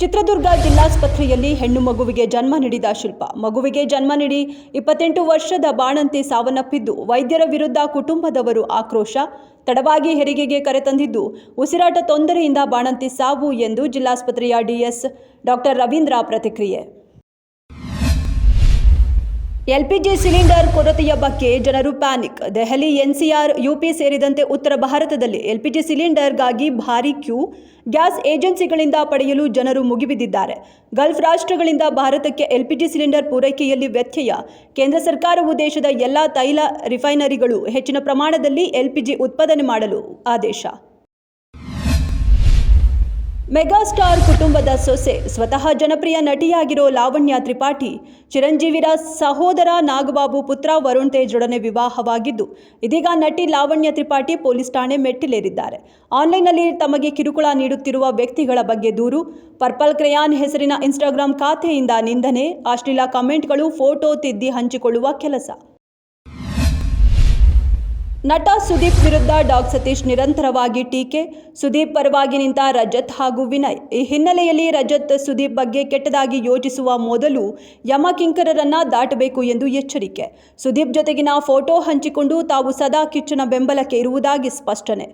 ಚಿತ್ರದುರ್ಗ ಜಿಲ್ಲಾಸ್ಪತ್ರೆಯಲ್ಲಿ ಹೆಣ್ಣು ಮಗುವಿಗೆ ಜನ್ಮ ನೀಡಿದ ಶಿಲ್ಪ. ಮಗುವಿಗೆ ಜನ್ಮ ನೀಡಿ 28 ವರ್ಷದ ಬಾಣಂತಿ ಸಾವನ್ನಪ್ಪಿದ್ದು, ವೈದ್ಯರ ವಿರುದ್ಧ ಕುಟುಂಬದವರು ಆಕ್ರೋಶ. ತಡವಾಗಿ ಹೆರಿಗೆಗೆ ಕರೆತಂದಿದ್ದು ಉಸಿರಾಟ ತೊಂದರೆಯಿಂದ ಬಾಣಂತಿ ಸಾವು ಎಂದು ಜಿಲ್ಲಾಸ್ಪತ್ರೆಯ ಡಿಎಸ್ ಡಾಕ್ಟರ್ ರವೀಂದ್ರ ಪ್ರತಿಕ್ರಿಯೆ. ಎಲ್ಪಿಜಿ ಸಿಲಿಂಡರ್ ಕೊರತೆಯ ಬಗ್ಗೆ ಜನರು ಪ್ಯಾನಿಕ್. ದೆಹಲಿ, ಎನ್ಸಿಆರ್, ಯುಪಿ ಸೇರಿದಂತೆ ಉತ್ತರ ಭಾರತದಲ್ಲಿ ಎಲ್ಪಿಜಿ ಸಿಲಿಂಡರ್ಗಾಗಿ ಭಾರೀ ಕ್ಯೂ. ಗ್ಯಾಸ್ ಏಜೆನ್ಸಿಗಳಿಂದ ಪಡೆಯಲು ಜನರು ಮುಗಿಬಿದ್ದಿದ್ದಾರೆ. ಗಲ್ಫ್ ರಾಷ್ಟ್ರಗಳಿಂದ ಭಾರತಕ್ಕೆ ಎಲ್ಪಿಜಿ ಸಿಲಿಂಡರ್ ಪೂರೈಕೆಯಲ್ಲಿ ವ್ಯತ್ಯಯ. ಕೇಂದ್ರ ಸರ್ಕಾರವು ದೇಶದ ಎಲ್ಲ ತೈಲ ರಿಫೈನರಿಗಳು ಹೆಚ್ಚಿನ ಪ್ರಮಾಣದಲ್ಲಿ ಎಲ್ಪಿಜಿ ಉತ್ಪಾದನೆ ಮಾಡಲು ಆದೇಶ. ಮೆಗಾಸ್ಟಾರ್ ಕುಟುಂಬದ ಸೊಸೆ ಸ್ವತಃ ಜನಪ್ರಿಯ ನಟಿಯಾಗಿರೋ ಲಾವಣ್ಯ ತ್ರಿಪಾಠಿ ಚಿರಂಜೀವಿರ ಸಹೋದರ ನಾಗಬಾಬು ಪುತ್ರ ವರುಣ್ ತೇಜ್ರೊಡನೆ ವಿವಾಹವಾಗಿದ್ದು, ಇದೀಗ ನಟಿ ಲಾವಣ್ಯ ತ್ರಿಪಾಠಿ ಪೊಲೀಸ್ ಠಾಣೆ ಮೆಟ್ಟಿಲೇರಿದ್ದಾರೆ. ಆನ್ಲೈನ್ನಲ್ಲಿ ತಮಗೆ ಕಿರುಕುಳ ನೀಡುತ್ತಿರುವ ವ್ಯಕ್ತಿಗಳ ಬಗ್ಗೆ ದೂರು. ಪರ್ಪಲ್ ಕ್ರೇಯಾನ್ ಹೆಸರಿನ ಇನ್ಸ್ಟಾಗ್ರಾಂ ಖಾತೆಯಿಂದ ನಿಂದನೆ, ಅಶ್ಲೀಲ ಕಮೆಂಟ್ಗಳು, ಫೋಟೋ ತಿದ್ದಿ ಹಂಚಿಕೊಳ್ಳುವ ಕೆಲಸ. ನಟ ಸುದೀಪ್ ವಿರುದ್ಧ ಡಾಗ್ ಸತೀಶ್ ನಿರಂತರವಾಗಿ ಟೀಕೆ. ಸುದೀಪ್ ಪರವಾಗಿ ನಿಂತ ರಜತ್ ಹಾಗೂ ವಿನಯ್. ಈ ಹಿನ್ನೆಲೆಯಲ್ಲಿ ರಜತ್ ಸುದೀಪ್ ಬಗ್ಗೆ ಕೆಟ್ಟದಾಗಿ ಯೋಚಿಸುವ ಮೊದಲು ಯಮಕಿಂಕರರನ್ನ ದಾಟಬೇಕು ಎಂದು ಎಚ್ಚರಿಕೆ. ಸುದೀಪ್ ಜೊತೆಗಿನ ಫೋಟೋ ಹಂಚಿಕೊಂಡು ತಾವು ಸದಾ ಕಿಚ್ಚನ ಬೆಂಬಲಕ್ಕೆ ಇರುವುದಾಗಿ ಸ್ಪಷ್ಟನೆ.